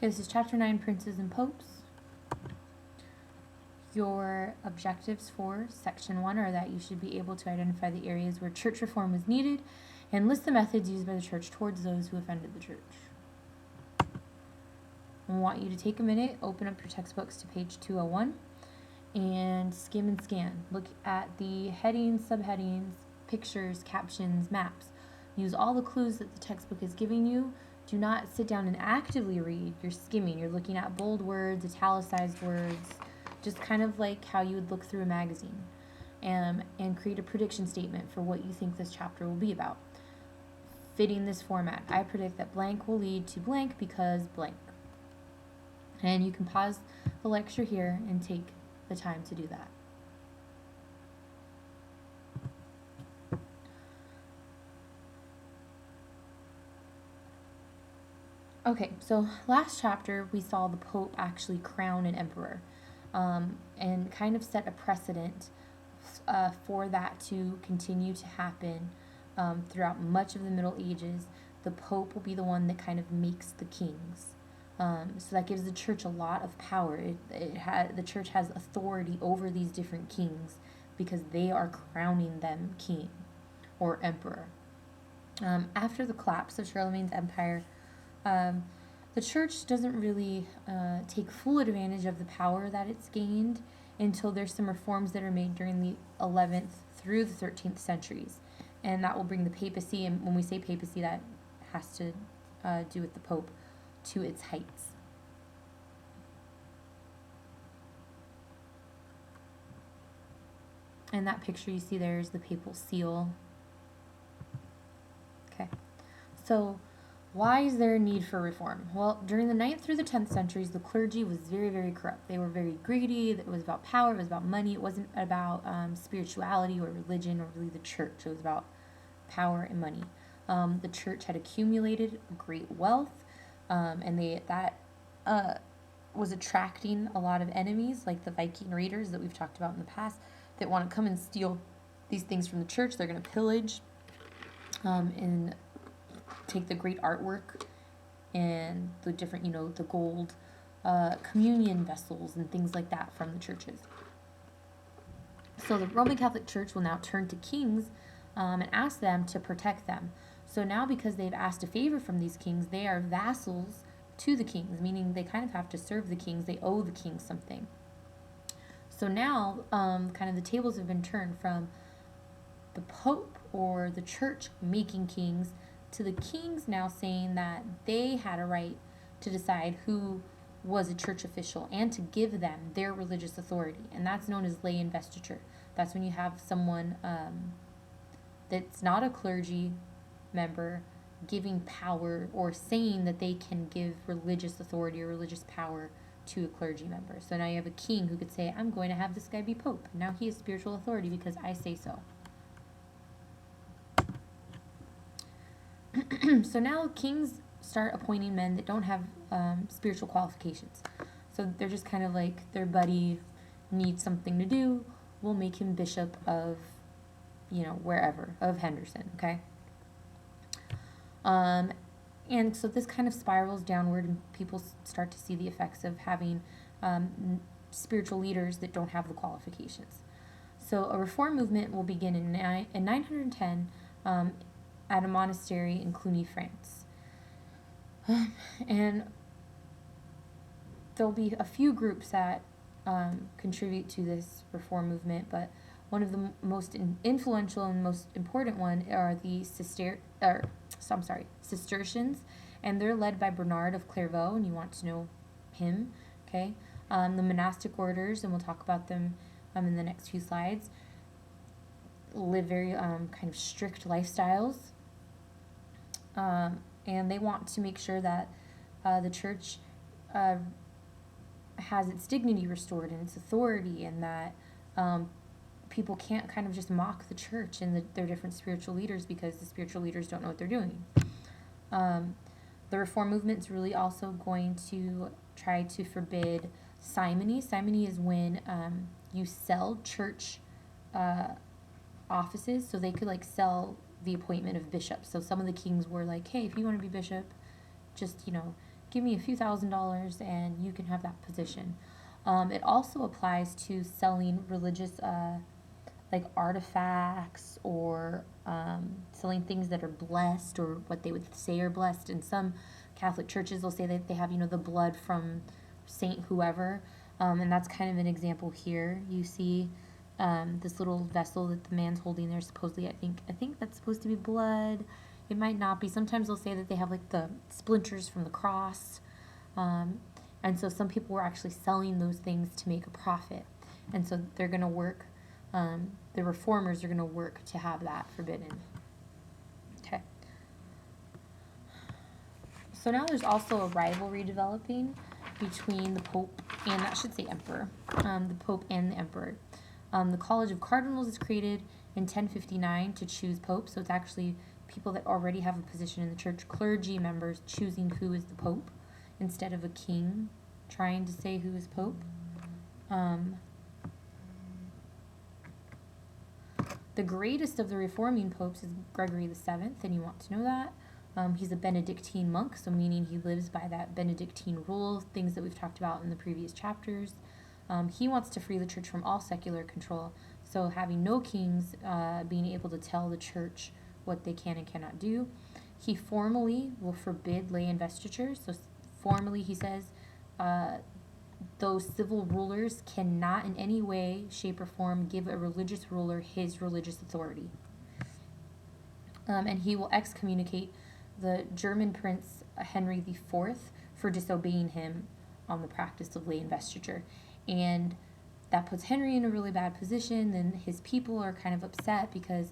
Okay, this is Chapter 9, Princes and Popes. Your objectives for Section 1 are that you should be able to identify the areas where church reform is needed and list the methods used by the church towards those who offended the church. I want you to take a minute, open up your textbooks to page 201, and skim and scan. Look at the headings, subheadings, pictures, captions, maps. Use all the clues that the textbook is giving you. Do not sit down and actively read. You're skimming. You're looking at bold words, italicized words, just kind of like how you would look through a magazine, and create a prediction statement for what you think this chapter will be about. Fitting this format, I predict that blank will lead to blank because blank. And you can pause the lecture here and take the time to do that. Okay, so last chapter we saw the Pope actually crown an emperor, and kind of set a precedent for that to continue to happen throughout much of the Middle Ages. The Pope will be the one that kind of makes the kings. So that gives the church a lot of power. The church has authority over these different kings because they are crowning them king or emperor. After the collapse of Charlemagne's empire, the church doesn't really take full advantage of the power that it's gained until there's some reforms that are made during the 11th through the 13th centuries. And that will bring the papacy, and when we say papacy, that has to do with the Pope, to its heights. And that picture you see there is the papal seal. Okay, so why is there a need for reform? Well, during the 9th through the 10th centuries, the clergy was very, very corrupt. They were very greedy. It was about power. It was about money. It wasn't about spirituality or religion or really the church. It was about power and money. The church had accumulated great wealth, and that was attracting a lot of enemies, like the Viking raiders that we've talked about in the past, that want to come and steal these things from the church. They're going to pillage and take the great artwork and the different, the gold communion vessels and things like that from the churches. So the Roman Catholic Church will now turn to kings and ask them to protect them. So now, because they've asked a favor from these kings, they are vassals to the kings, meaning they kind of have to serve the kings. They owe the kings something. So now kind of the tables have been turned from the Pope or the church making kings to the kings now saying that they had a right to decide who was a church official and to give them their religious authority. And that's known as lay investiture. That's when you have someone that's not a clergy member giving power or saying that they can give religious authority or religious power to a clergy member. So now you have a king who could say, I'm going to have this guy be pope. Now he has spiritual authority because I say so. So now kings start appointing men that don't have spiritual qualifications. So they're just kind of like their buddy needs something to do. We'll make him bishop of, wherever, of Henderson, okay? And so this kind of spirals downward, and people start to see the effects of having spiritual leaders that don't have the qualifications. So a reform movement will begin in 910 at a monastery in Cluny, France. And there'll be a few groups that contribute to this reform movement, but one of the most influential and most important one are the Cistercians, and they're led by Bernard of Clairvaux, and you want to know him, okay? The monastic orders, and we'll talk about them in the next few slides, live very kind of strict lifestyles, and they want to make sure that the church has its dignity restored and its authority, and that people can't kind of just mock the church and their different spiritual leaders because the spiritual leaders don't know what they're doing. The reform movement's really also going to try to forbid simony. Simony is when you sell church offices, so they could sell the appointment of bishops. So some of the kings were like, hey, if you want to be bishop, just give me a few $1,000s and you can have that position. It also applies to selling religious like artifacts or selling things that are blessed or what they would say are blessed. In some Catholic churches, they'll say that they have, the blood from Saint whoever. And that's kind of an example here. You see this little vessel that the man's holding there. Supposedly, I think that's supposed to be blood. It might not be. Sometimes they'll say that they have like the splinters from the cross. And so some people were actually selling those things to make a profit. And so they're going to work, the reformers are going to work to have that forbidden. Okay. So now there's also a rivalry developing between the Pope and, I should say emperor, the Pope and the emperor. The College of Cardinals is created in 1059 to choose Pope. So it's actually people that already have a position in the church, clergy members choosing who is the Pope instead of a king trying to say who is Pope. The greatest of the reforming popes is Gregory VII, and you want to know that. He's a Benedictine monk, so meaning he lives by that Benedictine rule, things that we've talked about in the previous chapters. He wants to free the church from all secular control, so having no kings, being able to tell the church what they can and cannot do. He formally will forbid lay investitures, so formally he says those civil rulers cannot in any way, shape, or form give a religious ruler his religious authority. And he will excommunicate the German prince Henry IV for disobeying him on the practice of lay investiture. And that puts Henry in a really bad position, and his people are kind of upset because,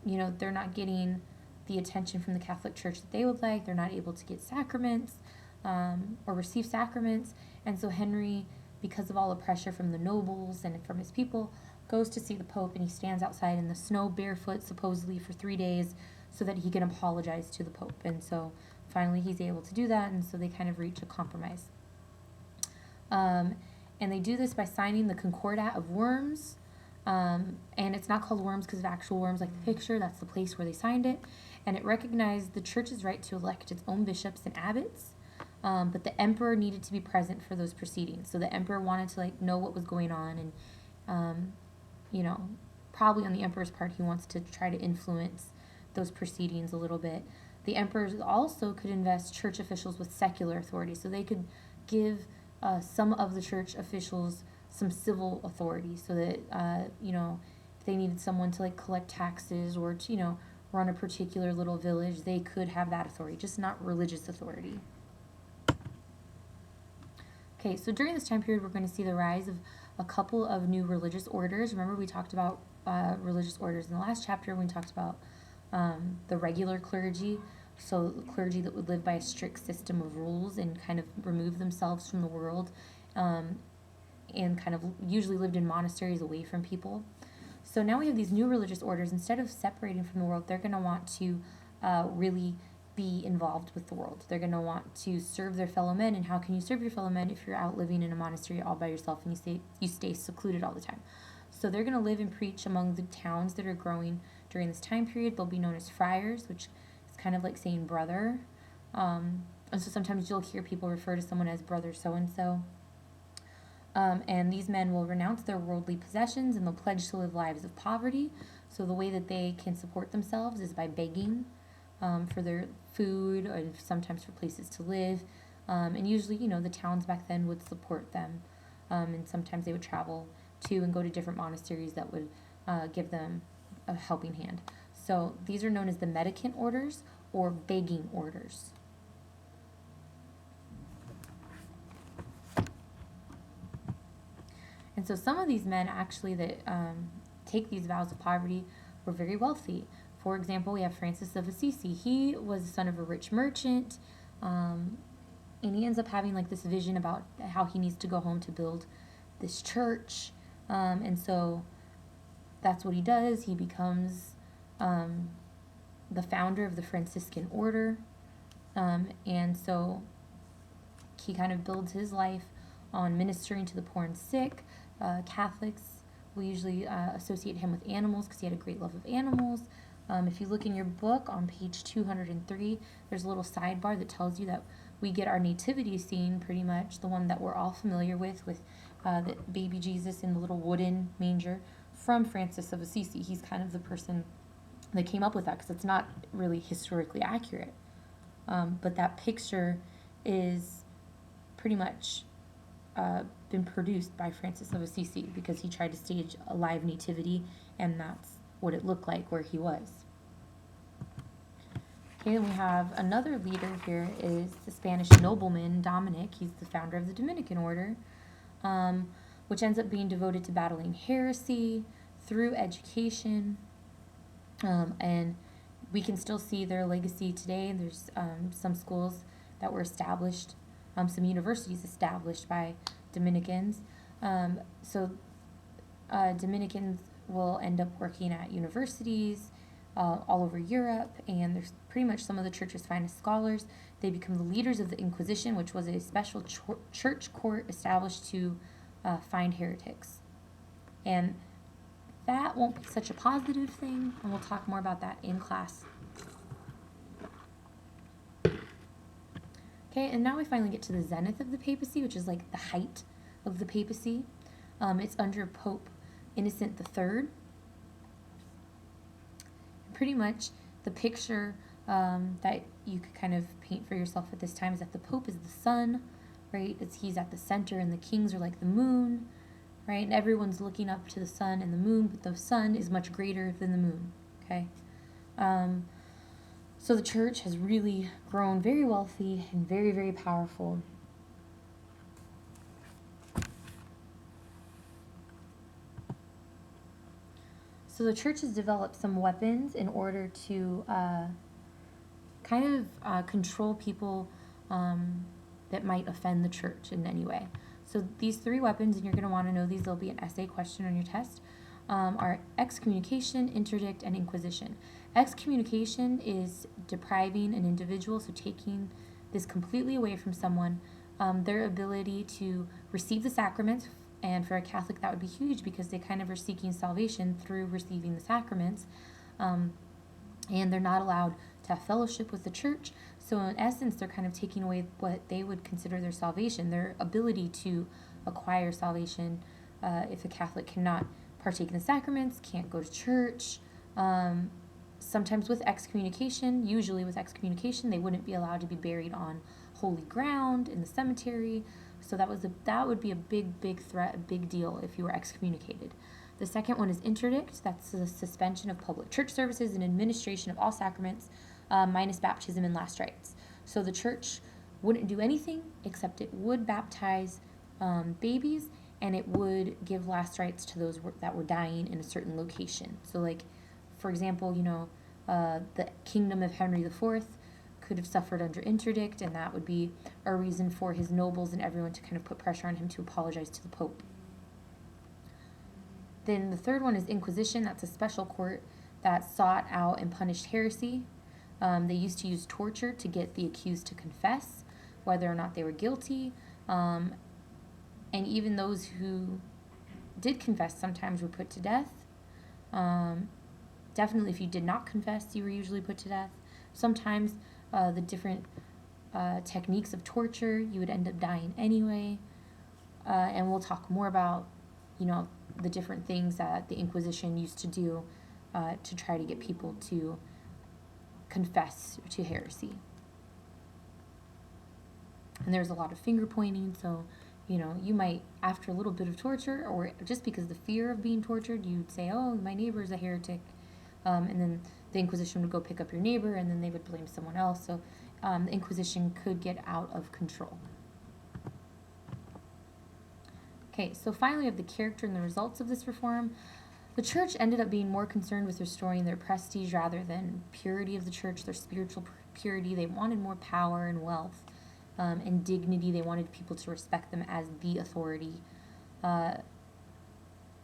they're not getting the attention from the Catholic Church that they would like. They're not able to get sacraments or receive sacraments. And so Henry, because of all the pressure from the nobles and from his people, goes to see the Pope, and he stands outside in the snow barefoot, supposedly for 3 days, so that he can apologize to the Pope. And so finally he's able to do that, and so they kind of reach a compromise. And they do this by signing the Concordat of Worms. And it's not called Worms because of actual worms like the picture. That's the place where they signed it. And it recognized the church's right to elect its own bishops and abbots. But the emperor needed to be present for those proceedings. So the emperor wanted to know what was going on. And, probably on the emperor's part, he wants to try to influence those proceedings a little bit. The emperors also could invest church officials with secular authority. So they could give some of the church officials some civil authority, so that if they needed someone to collect taxes or to run a particular little village, they could have that authority, just not religious authority. Okay, so during this time period, we're going to see the rise of a couple of new religious orders. Remember, we talked about religious orders in the last chapter when we talked about the regular clergy. So the clergy that would live by a strict system of rules and kind of remove themselves from the world, and kind of usually lived in monasteries away from people. So now we have these new religious orders. Instead of separating from the world, they're going to want to really be involved with the world. They're going to want to serve their fellow men. And how can you serve your fellow men if you're out living in a monastery all by yourself and you stay secluded all the time? So they're going to live and preach among the towns that are growing during this time period. They'll be known as friars, which is kind of like saying brother. And so sometimes you'll hear people refer to someone as brother so-and-so. And these men will renounce their worldly possessions, and they'll pledge to live lives of poverty. So the way that they can support themselves is by begging for their food, or sometimes for places to live. And usually, the towns back then would support them. And sometimes they would travel to and go to different monasteries that would give them a helping hand. So these are known as the mendicant orders or begging orders. And so some of these men actually that take these vows of poverty were very wealthy. For example, we have Francis of Assisi. He was the son of a rich merchant, and he ends up having this vision about how he needs to go home to build this church. And so that's what he does. He becomes the founder of the Franciscan order. And so he kind of builds his life on ministering to the poor and sick. Catholics will usually associate him with animals because he had a great love of animals. If you look in your book on page 203, there's a little sidebar that tells you that we get our nativity scene, pretty much, the one that we're all familiar with the baby Jesus in the little wooden manger, from Francis of Assisi. He's kind of the person that came up with that, because it's not really historically accurate. But that picture is pretty much been produced by Francis of Assisi, because he tried to stage a live nativity, and that's what it looked like where he was. Okay, then we have another leader here is the Spanish nobleman Dominic. He's the founder of the Dominican order, which ends up being devoted to battling heresy through education. And we can still see their legacy today. There's some schools that were established, some universities established by Dominicans. Dominicans will end up working at universities all over Europe, and there's pretty much some of the church's finest scholars. They become the leaders of the Inquisition, which was a special church court established to find heretics. And that won't be such a positive thing, and we'll talk more about that in class. Okay, and now we finally get to the zenith of the papacy, which is like the height of the papacy. It's under Pope Innocent III. Pretty much the picture that you could kind of paint for yourself at this time is that the Pope is the sun, right? He's at the center, and the kings are like the moon, right? And everyone's looking up to the sun and the moon, but the sun is much greater than the moon, okay? So the church has really grown very wealthy and very, very powerful. So the church has developed some weapons in order to control people that might offend the church in any way. So these three weapons, and you're going to want to know these, there'll be an essay question on your test, are excommunication, interdict, and inquisition. Excommunication is depriving an individual, so taking this completely away from someone, their ability to receive the sacraments. And for a Catholic, that would be huge, because they kind of are seeking salvation through receiving the sacraments. And they're not allowed to have fellowship with the church. So in essence, they're kind of taking away what they would consider their salvation, their ability to acquire salvation. If a Catholic cannot partake in the sacraments, can't go to church. Sometimes with excommunication, usually with excommunication, they wouldn't be allowed to be buried on holy ground in the cemetery. So that would be a big threat, a big deal if you were excommunicated. The second one is interdict. That's the suspension of public church services and administration of all sacraments, minus baptism and last rites. So the church wouldn't do anything except it would baptize babies, and it would give last rites to those that were dying in a certain location. So, like, for example, the kingdom of Henry IV could have suffered under interdict, and that would be a reason for his nobles and everyone to kind of put pressure on him to apologize to the Pope. Then the third one is inquisition. That's a special court that sought out and punished heresy. They used to use torture to get the accused to confess whether or not they were guilty. And even those who did confess sometimes were put to death. Definitely if you did not confess, you were usually put to death. Sometimes the different techniques of torture, you would end up dying anyway. And we'll talk more about, the different things that the Inquisition used to do to try to get people to confess to heresy. And there's a lot of finger pointing, so you might, after a little bit of torture, or just because of the fear of being tortured, you'd say, oh, my neighbor's a heretic. And then the Inquisition would go pick up your neighbor, and then they would blame someone else. So the Inquisition could get out of control. Okay, so finally, we have the character and the results of this reform. The church ended up being more concerned with restoring their prestige rather than purity of the church, their spiritual purity. They wanted more power and wealth and dignity. They wanted people to respect them as the authority.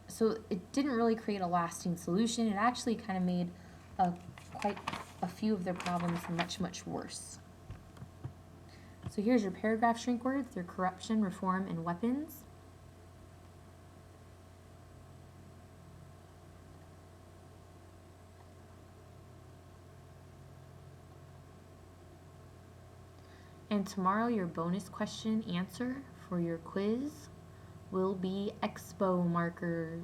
So it didn't really create a lasting solution. It actually kind of made quite a few of their problems much, much worse. So here's your paragraph shrink words. They're corruption, reform, and weapons. And tomorrow, your bonus question answer for your quiz will be expo markers.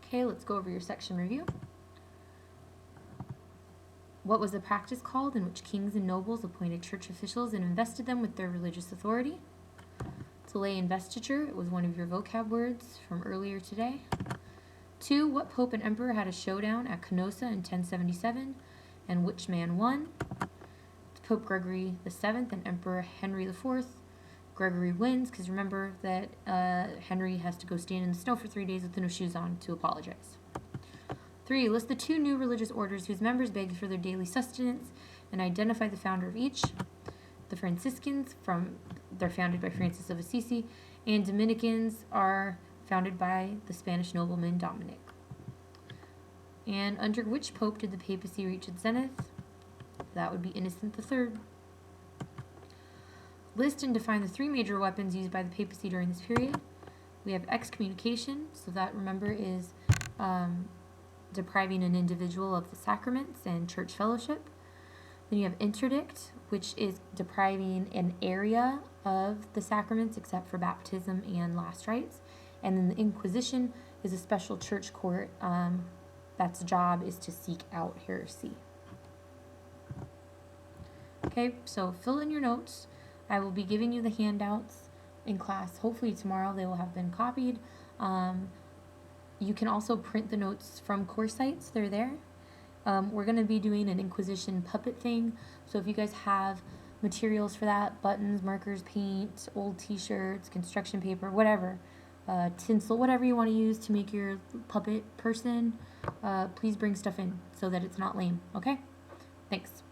Okay, let's go over your section review. What was the practice called in which kings and nobles appointed church officials and invested them with their religious authority? To lay investiture, it was one of your vocab words from earlier today. 2. What pope and emperor had a showdown at Canossa in 1077, and which man won? Pope Gregory VII and Emperor Henry IV. Gregory wins, because remember that Henry has to go stand in the snow for 3 days with no shoes on to apologize. 3. List the 2 new religious orders whose members begged for their daily sustenance and identify the founder of each. The Franciscans, they're founded by Francis of Assisi, and Dominicans are founded by the Spanish nobleman Dominic. And under which pope did the papacy reach its zenith? That would be Innocent III. List and define the 3 major weapons used by the papacy during this period. We have excommunication, so that, remember, is depriving an individual of the sacraments and church fellowship. Then you have interdict, which is depriving an area of the sacraments except for baptism and last rites. And then the Inquisition is a special church court that's job is to seek out heresy. Okay, so fill in your notes. I will be giving you the handouts in class. Hopefully tomorrow they will have been copied. You can also print the notes from course sites. They're there. We're going to be doing an Inquisition puppet thing. So if you guys have materials for that, buttons, markers, paint, old t-shirts, construction paper, whatever, tinsel, whatever you want to use to make your puppet person, please bring stuff in so that it's not lame. Okay? Thanks.